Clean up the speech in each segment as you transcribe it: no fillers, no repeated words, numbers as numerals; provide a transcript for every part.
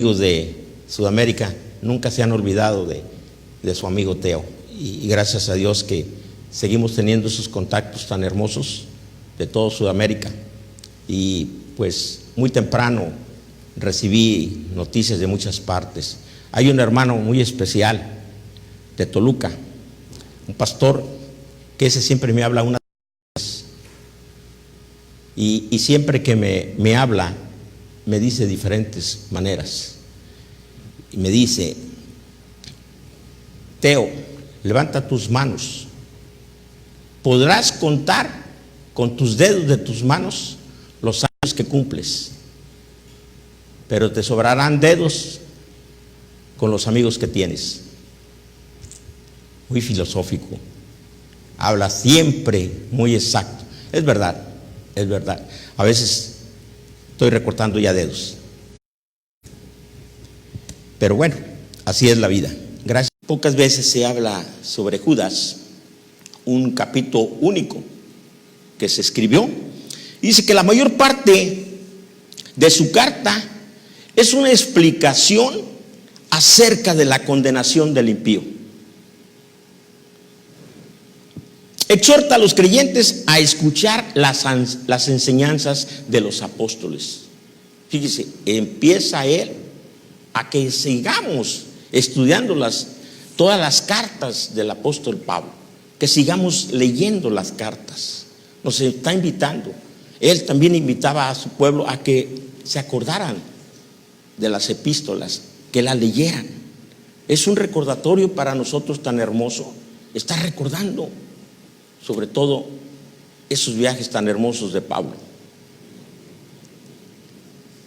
amigos de Sudamérica nunca se han olvidado de su amigo Teo. Y gracias a Dios que seguimos teniendo esos contactos tan hermosos de toda Sudamérica. Y pues muy temprano recibí noticias de muchas partes. Hay un hermano muy especial de Toluca, un pastor que ese siempre me habla una vez. Y siempre que me habla, me dice diferentes maneras. Y me dice: Teo, levanta tus manos. Podrás contar con tus dedos de tus manos los años que cumples, pero te sobrarán dedos con los amigos que tienes. Muy filosófico. Habla siempre muy exacto. Es verdad, es verdad. A veces estoy recortando ya dedos. Pero bueno, así es la vida. Gracias. Pocas veces se habla sobre Judas, un capítulo único que se escribió. Dice que la mayor parte de su carta es una explicación acerca de la condenación del impío. Exhorta a los creyentes a escuchar las enseñanzas de los apóstoles. Fíjese, empieza él a que sigamos estudiando todas las cartas del apóstol Pablo, que sigamos leyendo las cartas. Nos está invitando. Él también invitaba a su pueblo a que se acordaran de las epístolas, que las leyeran. Es un recordatorio para nosotros tan hermoso, estar recordando sobre todo esos viajes tan hermosos de Pablo.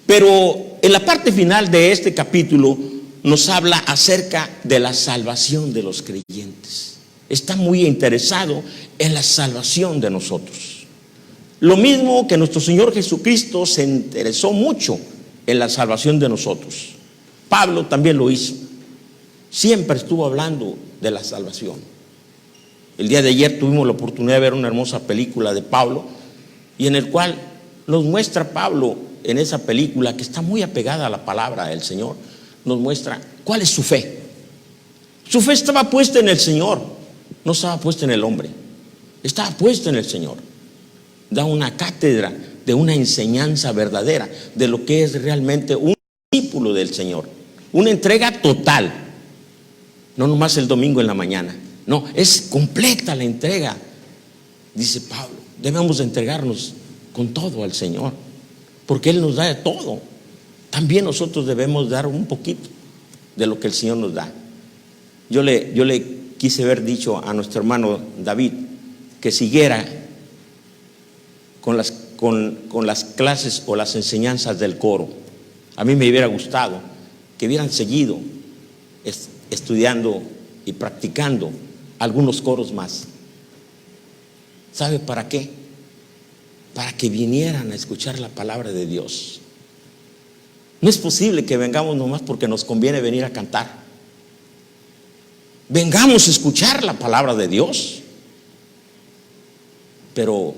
Pero en la parte final de este capítulo nos habla acerca de la salvación de los creyentes. Está muy interesado en la salvación de nosotros. Lo mismo que nuestro Señor Jesucristo se interesó mucho en la salvación de nosotros. Pablo también lo hizo. Siempre estuvo hablando de la salvación. El día de ayer tuvimos la oportunidad de ver una hermosa película de Pablo, y en el cual nos muestra Pablo en esa película, que está muy apegada a la palabra del Señor, nos muestra cuál es su fe. Su fe estaba puesta en el Señor, no estaba puesta en el hombre, estaba puesta en el Señor. Da una cátedra de una enseñanza verdadera de lo que es realmente un discípulo del Señor, una entrega total, no nomás el domingo en la mañana. No, es completa la entrega. Dice Pablo, debemos entregarnos con todo al Señor, porque Él nos da de todo. También nosotros debemos dar un poquito de lo que el Señor nos da. Yo le quise haber dicho a nuestro hermano David que siguiera con las clases o las enseñanzas del coro. A mí me hubiera gustado que hubieran seguido estudiando y practicando algunos coros más. ¿Sabe para qué? Para que vinieran a escuchar la palabra de Dios. No es posible que vengamos nomás porque nos conviene venir a cantar. Vengamos a escuchar la palabra de Dios. Pero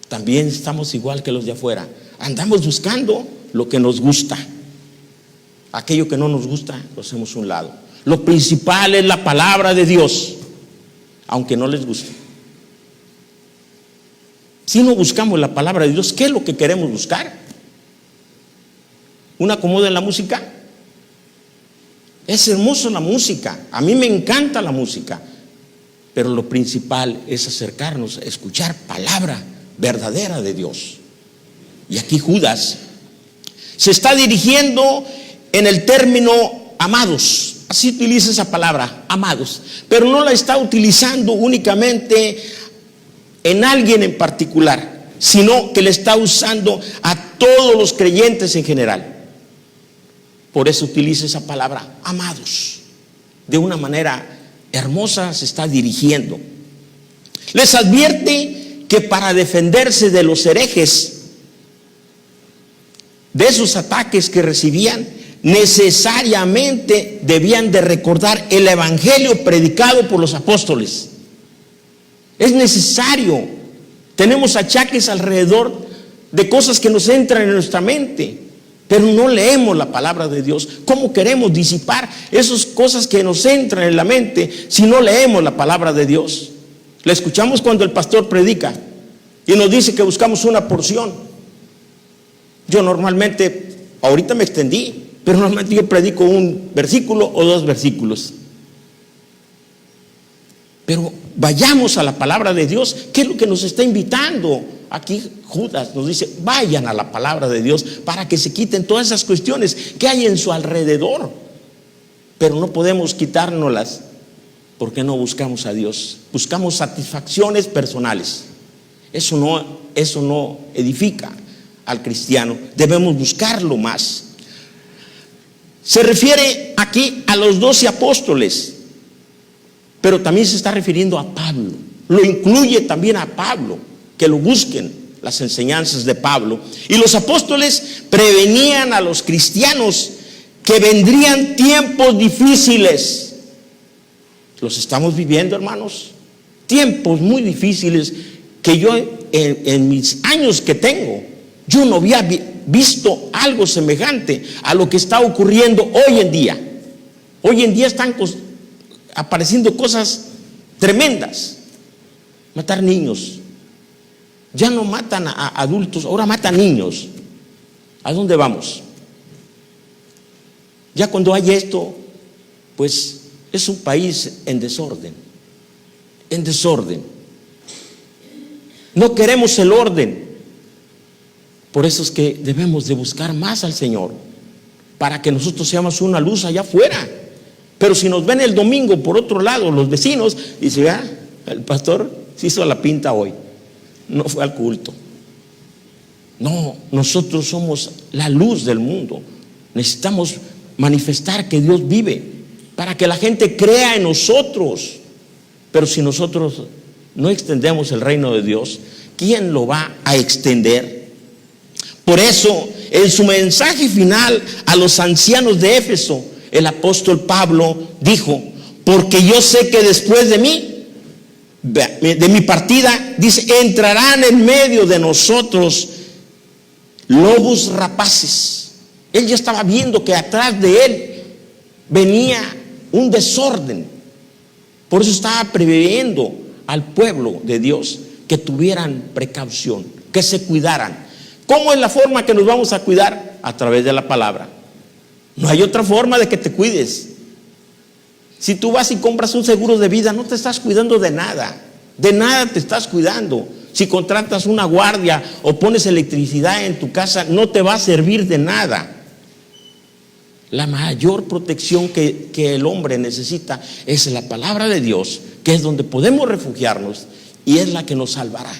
también estamos igual que los de afuera. Andamos buscando lo que nos gusta. Aquello que no nos gusta, lo hacemos a un lado. Lo principal es la palabra de Dios, aunque no les guste. Si no buscamos la palabra de Dios, ¿qué es lo que queremos buscar? ¿Un acomodo en la música? Es hermoso la música, a mí me encanta la música, pero lo principal es acercarnos a escuchar palabra verdadera de Dios. Y aquí Judas se está dirigiendo en el término amados. Así utiliza esa palabra, amados, pero no la está utilizando únicamente en alguien en particular, sino que le está usando a todos los creyentes en general. Por eso utiliza esa palabra, amados. De una manera hermosa se está dirigiendo. Les advierte que para defenderse de los herejes, de esos ataques que recibían, necesariamente debían de recordar el evangelio predicado por los apóstoles. Es necesario. Tenemos achaques alrededor de cosas que nos entran en nuestra mente. pero no leemos la palabra de Dios. ¿Cómo queremos disipar esas cosas que nos entran en la mente si no leemos la palabra de Dios? La escuchamos cuando el pastor predica y nos dice que buscamos una porción. Yo normalmente, ahorita me extendí, pero normalmente yo predico un versículo o 2 versículos. Pero vayamos a la palabra de Dios. ¿Qué es lo que nos está invitando? Aquí Judas nos dice, vayan a la palabra de Dios para que se quiten todas esas cuestiones que hay en su alrededor. Pero no podemos quitárnoslas porque no buscamos a Dios. Buscamos satisfacciones personales. Eso no edifica al cristiano. Debemos buscarlo más. Se refiere aquí a los 12 apóstoles, pero también se está refiriendo a Pablo. Lo incluye también a Pablo, que lo busquen las enseñanzas de Pablo. Y los apóstoles prevenían a los cristianos que vendrían tiempos difíciles. Los estamos viviendo, hermanos. Tiempos muy difíciles que yo en mis años que tengo, yo no había visto algo semejante a lo que está ocurriendo hoy en día. Hoy en día están apareciendo cosas tremendas. Matar niños. Ya no matan a adultos, ahora matan niños. ¿A dónde vamos? Ya cuando hay esto, pues es un país en desorden. En desorden. No queremos el orden. Por eso es que debemos de buscar más al Señor, para que nosotros seamos una luz allá afuera. Pero si nos ven el domingo por otro lado, los vecinos, dicen, el pastor se hizo la pinta hoy, no fue al culto. No, nosotros somos la luz del mundo. Necesitamos manifestar que Dios vive, para que la gente crea en nosotros. Pero si nosotros no extendemos el reino de Dios, ¿quién lo va a extender? Por eso, en su mensaje final a los ancianos de Éfeso, el apóstol Pablo dijo, porque yo sé que después de mí, de mi partida, dice, entrarán en medio de nosotros lobos rapaces. Él ya estaba viendo que atrás de él venía un desorden. Por eso estaba preveyendo al pueblo de Dios que tuvieran precaución, que se cuidaran. ¿Cómo es la forma que nos vamos a cuidar? A través de la palabra. No hay otra forma de que te cuides. Si tú vas y compras un seguro de vida, no te estás cuidando de nada. De nada te estás cuidando. Si contratas una guardia o pones electricidad en tu casa, no te va a servir de nada. La mayor protección que el hombre necesita es la palabra de Dios, que es donde podemos refugiarnos y es la que nos salvará.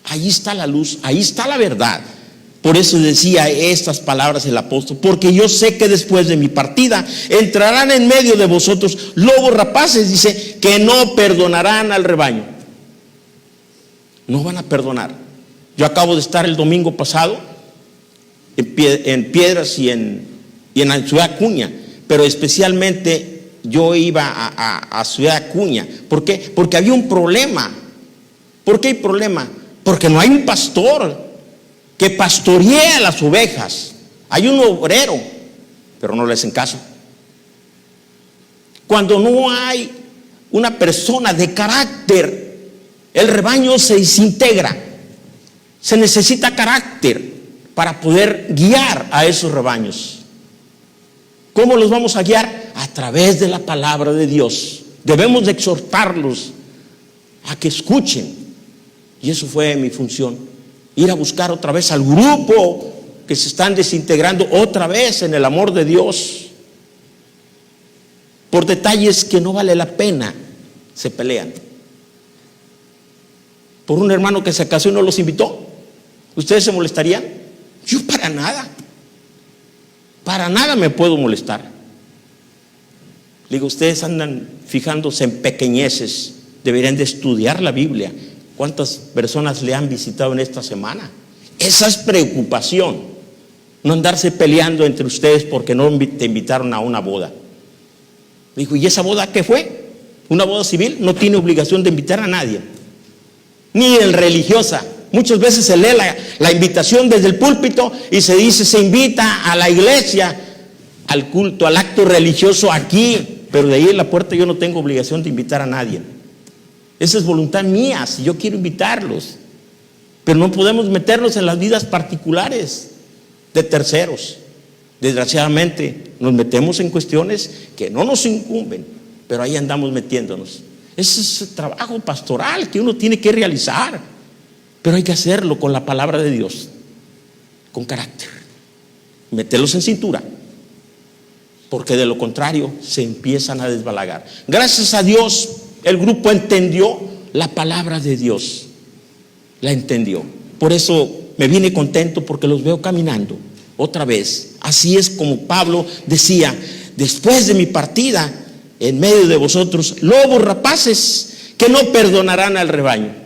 Ahí está la luz, ahí está la verdad. Por eso decía estas palabras el apóstol, porque yo sé que después de mi partida entrarán en medio de vosotros lobos rapaces, dice, que no perdonarán al rebaño. No van a perdonar. Yo acabo de estar el domingo pasado en Piedras y en Ciudad Acuña, pero especialmente yo iba a Ciudad Acuña. ¿Por qué? Porque había un problema. ¿Por qué hay problema? Porque no hay un pastor que pastoree a las ovejas. Hay un obrero, pero no le hacen caso. Cuando no hay una persona de carácter, el rebaño se desintegra. Se necesita carácter para poder guiar a esos rebaños. ¿Cómo los vamos a guiar? A través de la palabra de Dios. Debemos de exhortarlos a que escuchen. Y eso fue mi función, ir a buscar otra vez al grupo que se están desintegrando otra vez en el amor de Dios. Por detalles que no vale la pena, se pelean. Por un hermano que se casó y no los invitó, ¿ustedes se molestarían? Yo para nada me puedo molestar. Digo, ustedes andan fijándose en pequeñeces, deberían de estudiar la Biblia. ¿Cuántas personas le han visitado en esta semana? Esa es preocupación. No andarse peleando entre ustedes porque no te invitaron a una boda. Dijo, ¿y esa boda qué fue? ¿Una boda civil? No tiene obligación de invitar a nadie. Ni el religiosa. Muchas veces se lee la invitación desde el púlpito y se dice, se invita a la iglesia, al culto, al acto religioso aquí, pero de ahí en la puerta yo no tengo obligación de invitar a nadie. Esa es voluntad mía, si yo quiero invitarlos. Pero no podemos meternos en las vidas particulares de terceros. Desgraciadamente nos metemos en cuestiones que no nos incumben, pero ahí andamos metiéndonos. Ese es el trabajo pastoral que uno tiene que realizar, pero hay que hacerlo con la palabra de Dios, con carácter, meterlos en cintura, porque de lo contrario se empiezan a desbalagar. Gracias a Dios el grupo entendió la palabra de Dios, la entendió. Por eso me vine contento, porque los veo caminando otra vez. Así es como Pablo decía: después de mi partida, en medio de vosotros lobos rapaces que no perdonarán al rebaño.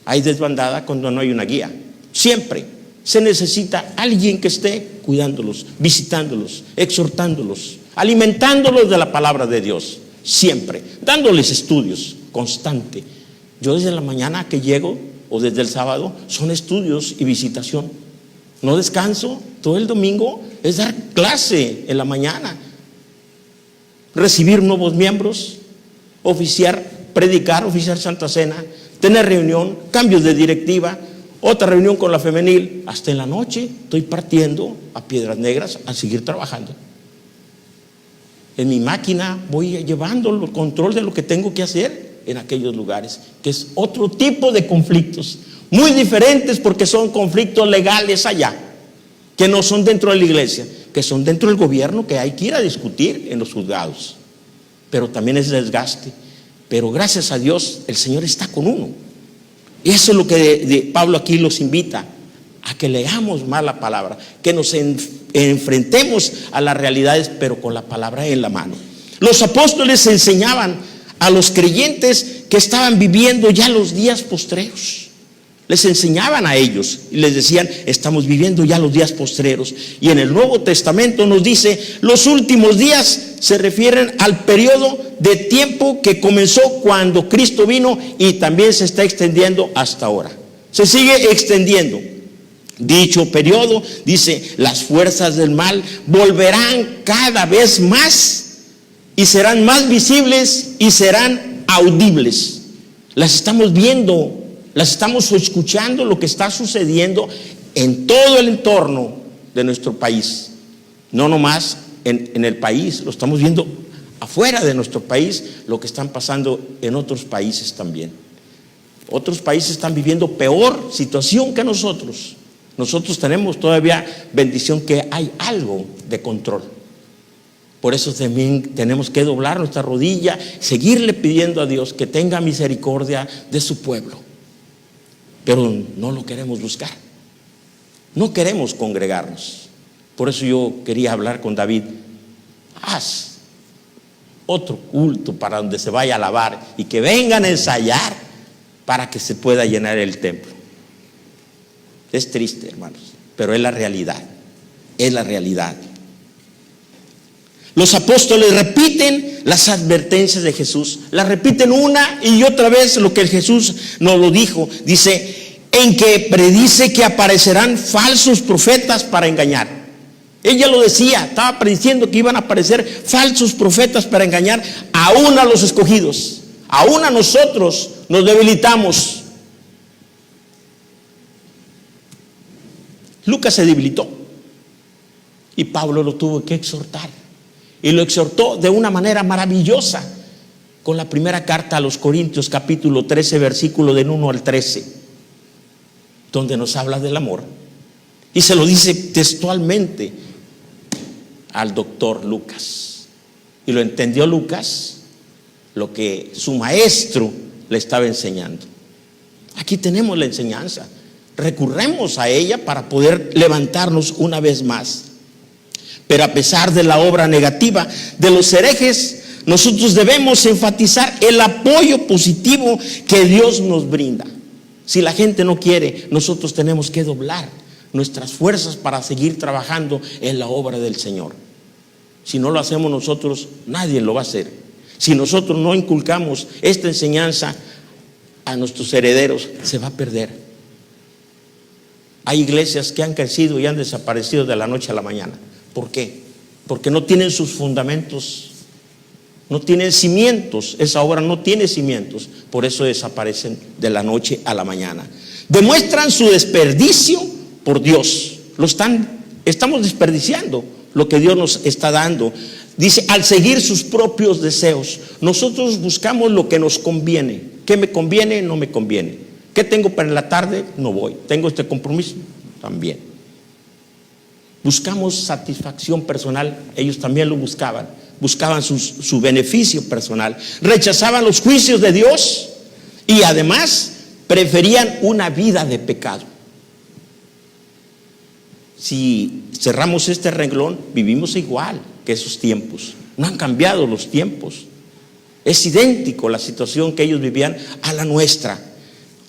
Hay desbandada cuando no hay una guía. Siempre se necesita alguien que esté cuidándolos, visitándolos, exhortándolos, alimentándolos de la palabra de Dios, siempre, dándoles estudios constante. Yo desde la mañana que llego, o desde el sábado, son estudios y visitación. No descanso, todo el domingo es dar clase en la mañana, recibir nuevos miembros, oficiar, predicar, oficiar Santa Cena, tener reunión, cambios de directiva, otra reunión con la femenil. Hasta en la noche estoy partiendo a Piedras Negras a seguir trabajando. En mi máquina voy llevando el control de lo que tengo que hacer en aquellos lugares, que es otro tipo de conflictos, muy diferentes, porque son conflictos legales allá, que no son dentro de la iglesia, que son dentro del gobierno, que hay que ir a discutir en los juzgados. Pero también es desgaste. Pero gracias a Dios el Señor está con uno. Y eso es lo que Pablo aquí los invita, a que leamos más la palabra, que nos enfrentemos a las realidades, pero con la palabra en la mano. Los apóstoles enseñaban a los creyentes que estaban viviendo ya los días postreros. Les enseñaban a ellos y les decían: estamos viviendo ya los días postreros. Y en el Nuevo Testamento nos dice: los últimos días se refieren al periodo de tiempo que comenzó cuando Cristo vino, y también se está extendiendo hasta ahora. Se sigue extendiendo. Dicho periodo, dice, las fuerzas del mal volverán cada vez más y serán más visibles y serán audibles. Las estamos viendo, las estamos escuchando, lo que está sucediendo en todo el entorno de nuestro país. No nomás en el país, lo estamos viendo afuera de nuestro país, lo que están pasando en otros países también. Otros países están viviendo peor situación que nosotros. Nosotros tenemos todavía bendición, que hay algo de control. Por eso también tenemos que doblar nuestra rodilla, seguirle pidiendo a Dios que tenga misericordia de su pueblo. Pero no lo queremos buscar, no queremos congregarnos. Por eso yo quería hablar con David: haz otro culto para donde se vaya a alabar y que vengan a ensayar para que se pueda llenar el templo. Es triste, hermanos, pero es la realidad, es la realidad. Los apóstoles repiten las advertencias de Jesús, las repiten una y otra vez lo que Jesús nos lo dijo. Dice: en que predice que aparecerán falsos profetas para engañar. Ella lo decía, estaba prediciendo que iban a aparecer falsos profetas para engañar aún a los escogidos. Aún a nosotros nos debilitamos. Lucas se debilitó y Pablo lo tuvo que exhortar, y lo exhortó de una manera maravillosa con la primera carta a los Corintios, capítulo 13, versículo del 1 al 13, donde nos habla del amor, y se lo dice textualmente al doctor Lucas, y lo entendió Lucas, lo que su maestro le estaba enseñando. Aquí tenemos la enseñanza. Recurremos a ella para poder levantarnos una vez más. Pero a pesar de la obra negativa de los herejes, nosotros debemos enfatizar el apoyo positivo que Dios nos brinda. Si la gente no quiere, nosotros tenemos que doblar nuestras fuerzas para seguir trabajando en la obra del Señor. Si no lo hacemos nosotros, nadie lo va a hacer. Si nosotros no inculcamos esta enseñanza a nuestros herederos, se va a perder. Hay iglesias que han crecido y han desaparecido de la noche a la mañana. ¿Por qué? Porque no tienen sus fundamentos, no tienen cimientos. Esa obra no tiene cimientos, por eso desaparecen de la noche a la mañana. Demuestran su desperdicio por Dios. Estamos desperdiciando lo que Dios nos está dando. Dice, al seguir sus propios deseos. Nosotros buscamos lo que nos conviene. ¿Qué me conviene? No me conviene. ¿Qué tengo para en la tarde? No voy. ¿Tengo este compromiso? También. Buscamos satisfacción personal. Ellos también lo buscaban. Buscaban su beneficio personal. Rechazaban los juicios de Dios y además preferían una vida de pecado. Si cerramos este renglón, vivimos igual que esos tiempos. No han cambiado los tiempos. Es idéntico la situación que ellos vivían a la nuestra.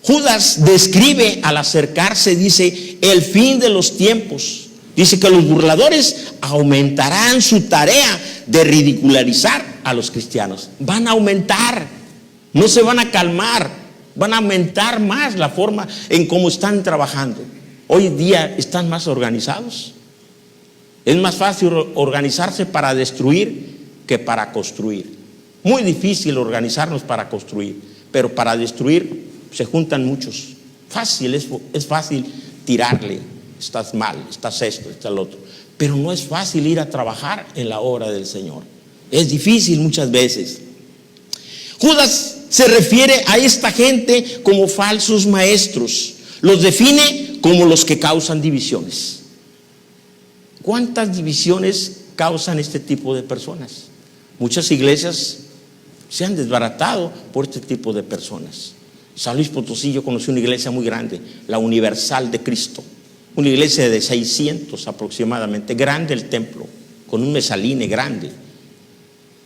Judas describe al acercarse, dice, el fin de los tiempos. Dice que los burladores aumentarán su tarea de ridicularizar a los cristianos. Van a aumentar, no se van a calmar, van a aumentar más la forma en cómo están trabajando. Hoy día están más organizados. Es más fácil organizarse para destruir que para construir. Muy difícil organizarnos para construir, pero para destruir se juntan muchos. Es fácil tirarle. Estás mal, estás esto, estás lo otro. Pero no es fácil ir a trabajar en la obra del Señor. Es difícil muchas veces. Judas se refiere a esta gente como falsos maestros. Los define como los que causan divisiones. ¿Cuántas divisiones causan este tipo de personas? Muchas iglesias se han desbaratado por este tipo de personas. San Luis Potosí, yo conocí una iglesia muy grande, la Universal de Cristo. Una iglesia de 600 aproximadamente, grande el templo, con un mezaline grande.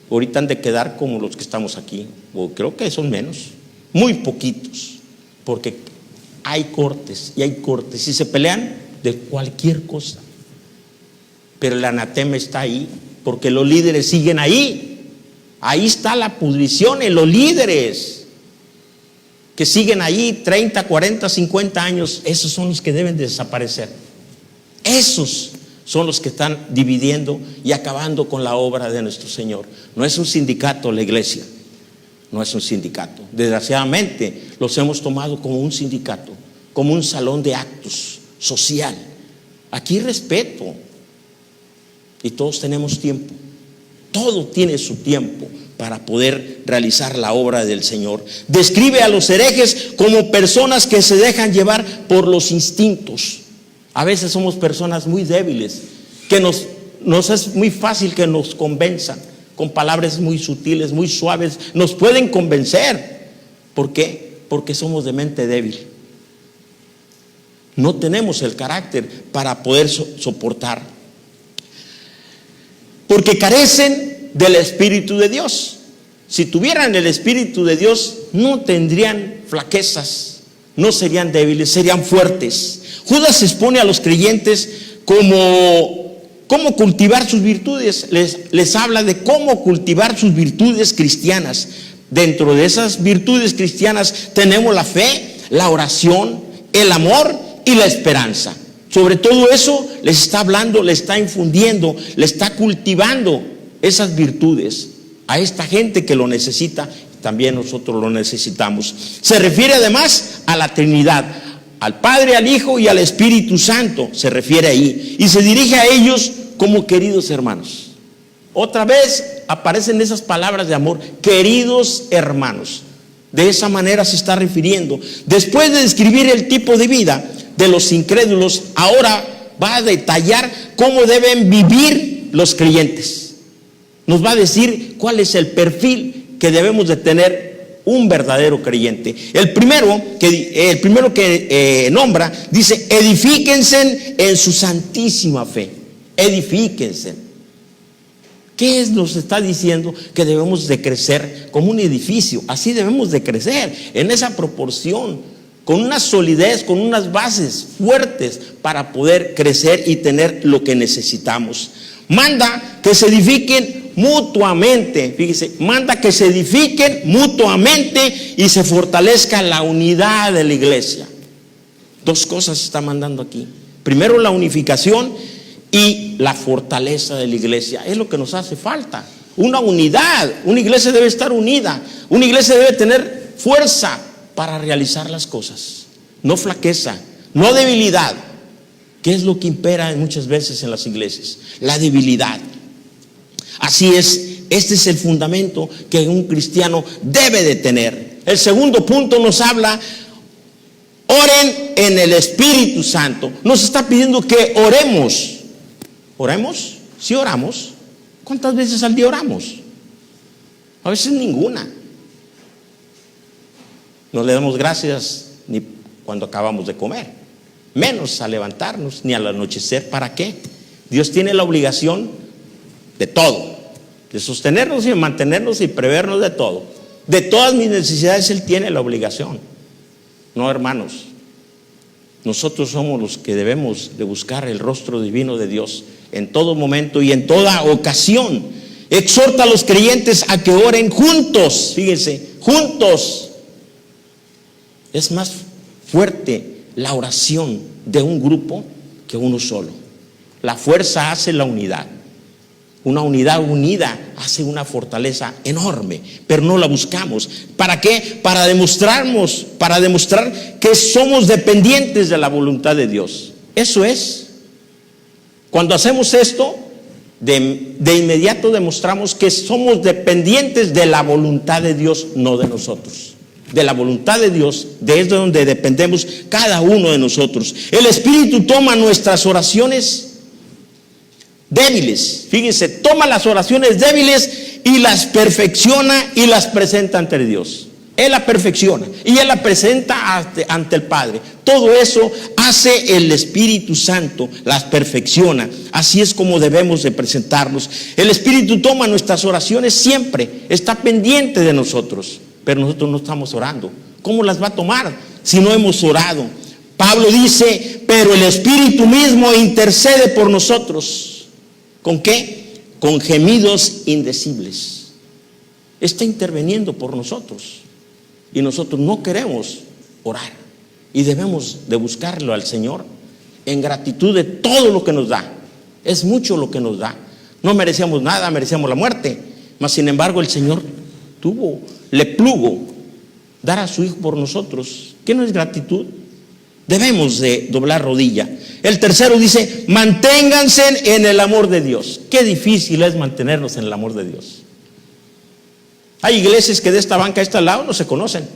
Ahorita han de quedar como los que estamos aquí, o creo que son menos, muy poquitos, porque hay cortes y se pelean de cualquier cosa. Pero el anatema está ahí, porque los líderes siguen ahí. Ahí está la pudrición en los líderes que siguen ahí 30, 40, 50 años. Esos son los que deben de desaparecer. Esos son los que están dividiendo y acabando con la obra de nuestro Señor. No es un sindicato la iglesia, no es un sindicato. Desgraciadamente los hemos tomado como un sindicato, como un salón de actos social. Aquí respeto y todos tenemos tiempo. Todo tiene su tiempo para poder realizar la obra del Señor. Describe a los herejes como personas que se dejan llevar por los instintos. A veces somos personas muy débiles, que nos es muy fácil que nos convenzan con palabras muy sutiles, muy suaves. Nos pueden convencer. ¿Por qué? Porque somos de mente débil. No tenemos el carácter para poder soportar. Porque carecen del Espíritu de Dios. Si tuvieran el Espíritu de Dios, no tendrían flaquezas, no serían débiles, serían fuertes. Judas expone a los creyentes cómo cultivar sus virtudes. Les habla de cómo cultivar sus virtudes cristianas. Dentro de esas virtudes cristianas tenemos la fe, la oración, el amor y la esperanza. Sobre todo eso les está hablando, les está infundiendo, le está cultivando esas virtudes a esta gente que lo necesita. También nosotros lo necesitamos. Se refiere además a la Trinidad, al Padre, al Hijo y al Espíritu Santo. Se refiere ahí y se dirige a ellos como queridos hermanos. Otra vez aparecen esas palabras de amor, queridos hermanos. De esa manera se está refiriendo. Después de describir el tipo de vida de los incrédulos, ahora va a detallar cómo deben vivir los creyentes. Nos va a decir cuál es el perfil que debemos de tener un verdadero creyente. El primero que nombra, dice, edifíquense en su santísima fe. Edifíquense. ¿Qué nos está diciendo? Que debemos de crecer como un edificio. Así debemos de crecer, en esa proporción, con una solidez, con unas bases fuertes para poder crecer y tener lo que necesitamos. Manda que se edifiquen mutuamente. Fíjese, manda que se edifiquen mutuamente y se fortalezca la unidad de la iglesia. Dos cosas está mandando aquí. Primero, la unificación y la fortaleza de la iglesia. Es lo que nos hace falta. Una unidad. Una iglesia debe estar unida. Una iglesia debe tener fuerza para realizar las cosas. No flaqueza, no debilidad. ¿Qué es lo que impera muchas veces en las iglesias? La debilidad. Así es, este es el fundamento que un cristiano debe de tener. El segundo punto nos habla, oren en el Espíritu Santo. Nos está pidiendo que oremos. ¿Oremos? Sí oramos. ¿Cuántas veces al día oramos? A veces ninguna. No le damos gracias ni cuando acabamos de comer, menos al levantarnos, ni al anochecer. ¿Para qué? Dios tiene la obligación de todo, de sostenernos y mantenernos y prevernos de todo. De todas mis necesidades Él tiene la obligación. No, hermanos, nosotros somos los que debemos de buscar el rostro divino de Dios en todo momento y en toda ocasión. Exhorta a los creyentes a que oren juntos. Fíjense, juntos. Es más fuerte la oración de un grupo que uno solo. La fuerza hace la unidad. Una unidad unida hace una fortaleza enorme, pero no la buscamos. ¿Para qué? Para demostrar que somos dependientes de la voluntad de Dios. Eso es. Cuando hacemos esto, de inmediato demostramos que somos dependientes de la voluntad de Dios, no de nosotros. De la voluntad de Dios, de donde dependemos cada uno de nosotros. El Espíritu toma nuestras oraciones débiles, fíjense, toma las oraciones débiles y las perfecciona y las presenta ante Dios. Él la perfecciona y Él la presenta ante el Padre. Todo eso hace el Espíritu Santo, las perfecciona. Así es como debemos de presentarnos. El Espíritu toma nuestras oraciones siempre, está pendiente de nosotros, pero nosotros no estamos orando. ¿Cómo las va a tomar si no hemos orado? Pablo dice, pero el Espíritu mismo intercede por nosotros. ¿Con qué? Con gemidos indecibles. Está interviniendo por nosotros y nosotros no queremos orar y debemos de buscarlo al Señor en gratitud de todo lo que nos da. Es mucho lo que nos da. No merecíamos nada, merecíamos la muerte, mas sin embargo el Señor le plugo dar a su Hijo por nosotros. ¿Qué no es gratitud? Debemos de doblar rodilla. El tercero dice, manténganse en el amor de Dios. Qué difícil es mantenernos en el amor de Dios. Hay iglesias que de esta banca a este lado no se conocen,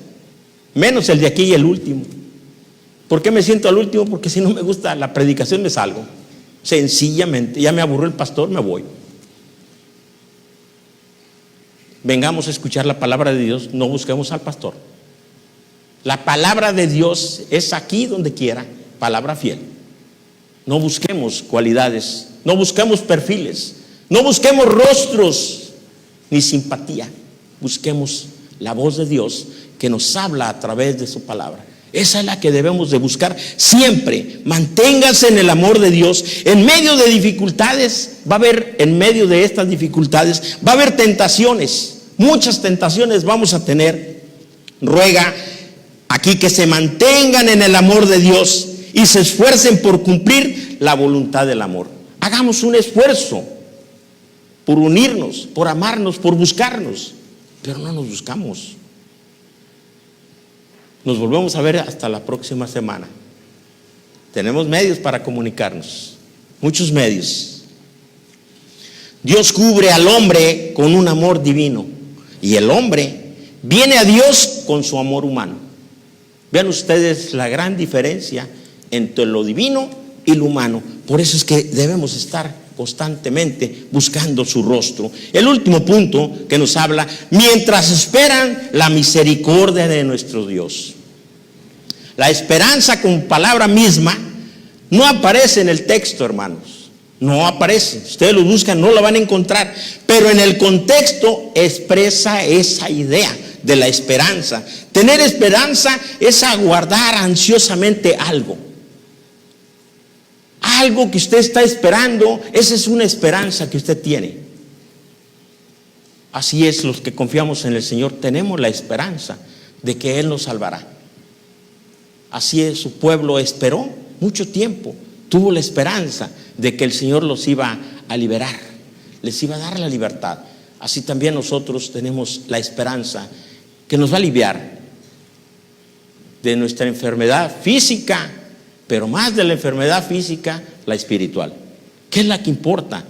menos el de aquí y el último. ¿Por qué me siento al último? Porque si no me gusta la predicación me salgo. Sencillamente, ya me aburrió el pastor, me voy. Vengamos a escuchar la palabra de Dios, no busquemos al pastor. La palabra de Dios es aquí donde quiera, palabra fiel. No busquemos cualidades, no busquemos perfiles, no busquemos rostros ni simpatía. Busquemos la voz de Dios que nos habla a través de su palabra. Esa es la que debemos de buscar siempre. Manténganse en el amor de Dios. En medio de dificultades, en medio de estas dificultades, va a haber tentaciones. Muchas tentaciones vamos a tener. Ruega aquí que se mantengan en el amor de Dios y se esfuercen por cumplir la voluntad del amor. Hagamos un esfuerzo por unirnos, por amarnos, por buscarnos, pero no nos buscamos. Nos volvemos a ver hasta la próxima semana. Tenemos medios para comunicarnos, muchos medios. Dios cubre al hombre con un amor divino y el hombre viene a Dios con su amor humano. Vean ustedes la gran diferencia entre lo divino y lo humano. Por eso es que debemos estar constantemente buscando su rostro. El último punto que nos habla, mientras esperan la misericordia de nuestro Dios. La esperanza con palabra misma no aparece en el texto, hermanos. No aparece. Ustedes lo buscan, no la van a encontrar. Pero en el contexto expresa esa idea de la esperanza. Tener esperanza es aguardar ansiosamente algo. Algo que usted está esperando, esa es una esperanza que usted tiene. Así es, los que confiamos en el Señor tenemos la esperanza de que Él nos salvará. Así es, su pueblo esperó mucho tiempo, tuvo la esperanza de que el Señor los iba a liberar, les iba a dar la libertad. Así también nosotros tenemos la esperanza que nos va a aliviar de nuestra enfermedad física, pero más de la enfermedad física, la espiritual. ¿Qué es la que importa?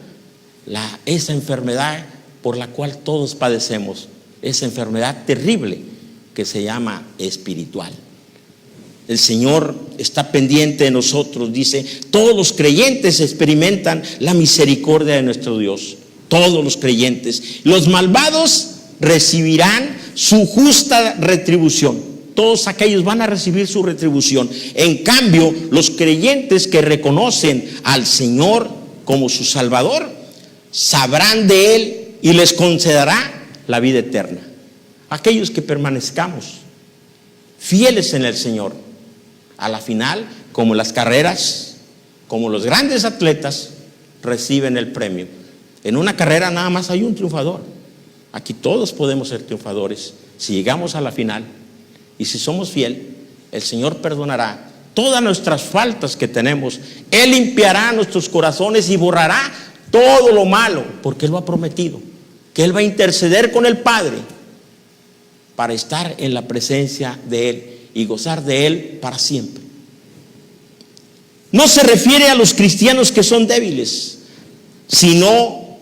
Esa enfermedad por la cual todos padecemos, esa enfermedad terrible que se llama espiritual. El Señor está pendiente de nosotros, dice, todos los creyentes experimentan la misericordia de nuestro Dios, todos los creyentes. Los malvados recibirán su justa retribución, todos aquellos van a recibir su retribución. En cambio, los creyentes que reconocen al Señor como su Salvador, sabrán de Él y les concederá la vida eterna. Aquellos que permanezcamos fieles en el Señor, a la final, como las carreras, como los grandes atletas, reciben el premio. En una carrera nada más hay un triunfador. Aquí todos podemos ser triunfadores si llegamos a la final. Y si somos fieles, el Señor perdonará todas nuestras faltas que tenemos. Él limpiará nuestros corazones y borrará todo lo malo, porque Él lo ha prometido, que Él va a interceder con el Padre para estar en la presencia de Él y gozar de Él para siempre. No se refiere a los cristianos que son débiles, sino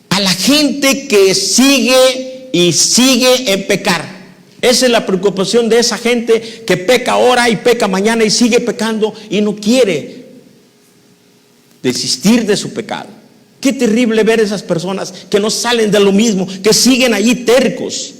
a la gente que sigue y sigue en pecar. Esa es la preocupación de esa gente que peca ahora y peca mañana y sigue pecando y no quiere desistir de su pecado. Qué terrible ver esas personas que no salen de lo mismo, que siguen allí tercos.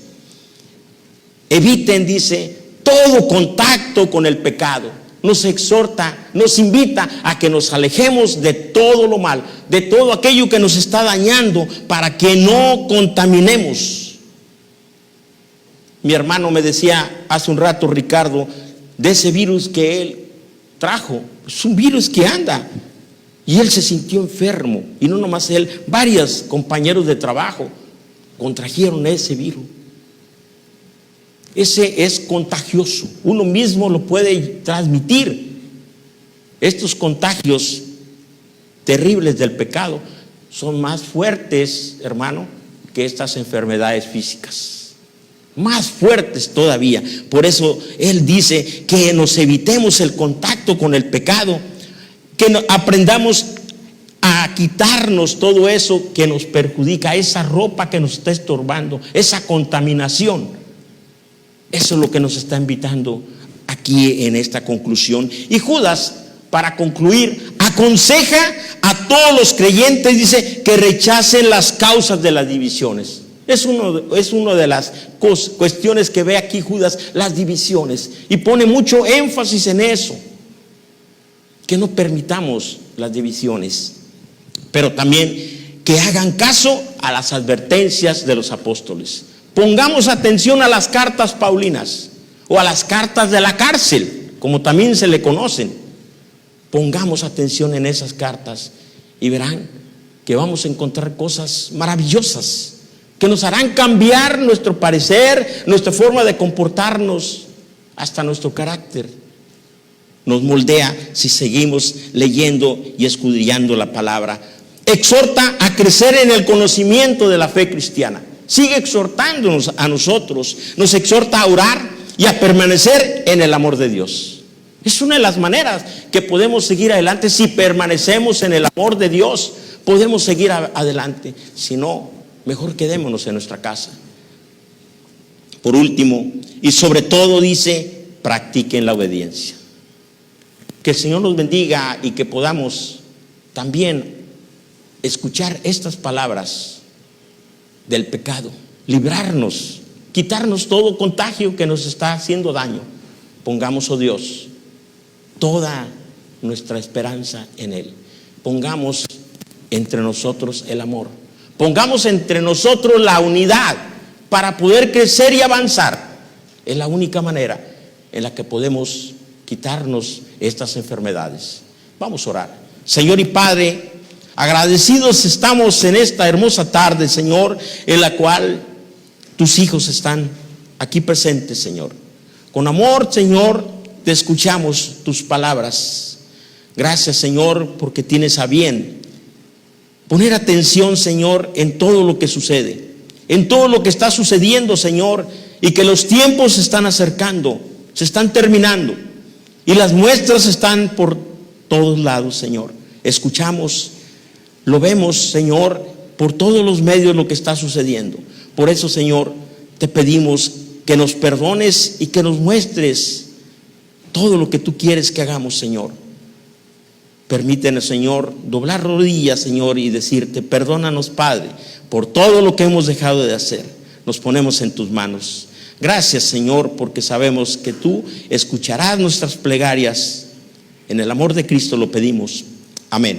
Eviten, dice, todo contacto con el pecado. Nos exhorta, nos invita a que nos alejemos de todo lo mal, de todo aquello que nos está dañando, para que no contaminemos. Mi hermano me decía hace un rato, Ricardo, de ese virus que él trajo. Es un virus que anda. Y él se sintió enfermo. Y no nomás él, varios compañeros de trabajo contrajeron ese virus. Ese es contagioso. Uno mismo lo puede transmitir. Estos contagios terribles del pecado son más fuertes, hermano, que estas enfermedades físicas. Más fuertes todavía. Por eso Él dice que nos evitemos el contacto con el pecado, que aprendamos a quitarnos todo eso que nos perjudica, esa ropa que nos está estorbando, esa contaminación. Eso es lo que nos está invitando aquí en esta conclusión. Y Judas, para concluir, aconseja a todos los creyentes, dice, que rechacen las causas de las divisiones. Es una de las cuestiones que ve aquí Judas, las divisiones, y pone mucho énfasis en eso, que no permitamos las divisiones, pero también que hagan caso a las advertencias de los apóstoles. Pongamos atención a las cartas paulinas o a las cartas de la cárcel, como también se le conocen. Pongamos atención en esas cartas y verán que vamos a encontrar cosas maravillosas que nos harán cambiar nuestro parecer, nuestra forma de comportarnos, hasta nuestro carácter. Nos moldea si seguimos leyendo y escudriñando la palabra. Exhorta a crecer en el conocimiento de la fe cristiana. Sigue exhortándonos a nosotros, nos exhorta a orar y a permanecer en el amor de Dios. Es una de las maneras que podemos seguir adelante. Si permanecemos en el amor de Dios, podemos seguir adelante. Si no, mejor quedémonos en nuestra casa. Por último, y sobre todo dice, practiquen la obediencia. Que el Señor nos bendiga y que podamos también escuchar estas palabras del pecado, librarnos, quitarnos todo contagio que nos está haciendo daño. Pongamos, oh Dios, toda nuestra esperanza en Él. Pongamos entre nosotros el amor. Pongamos entre nosotros la unidad para poder crecer y avanzar. Es la única manera en la que podemos quitarnos estas enfermedades. Vamos a orar. Señor y Padre, Agradecidos estamos en esta hermosa tarde, Señor, en la cual tus hijos están aquí presentes, Señor. Con amor, Señor, te escuchamos tus palabras. Gracias, Señor, porque tienes a bien poner atención, Señor, en todo lo que sucede, en todo lo que está sucediendo, Señor, y que los tiempos se están acercando, se están terminando, y las muestras están por todos lados, Señor. Escuchamos, lo vemos, Señor, por todos los medios lo que está sucediendo. Por eso, Señor, te pedimos que nos perdones y que nos muestres todo lo que tú quieres que hagamos, Señor. Permítenos, Señor, doblar rodillas, Señor, y decirte: perdónanos, Padre, por todo lo que hemos dejado de hacer. Nos ponemos en tus manos. Gracias, Señor, porque sabemos que tú escucharás nuestras plegarias. En el amor de Cristo lo pedimos. Amén.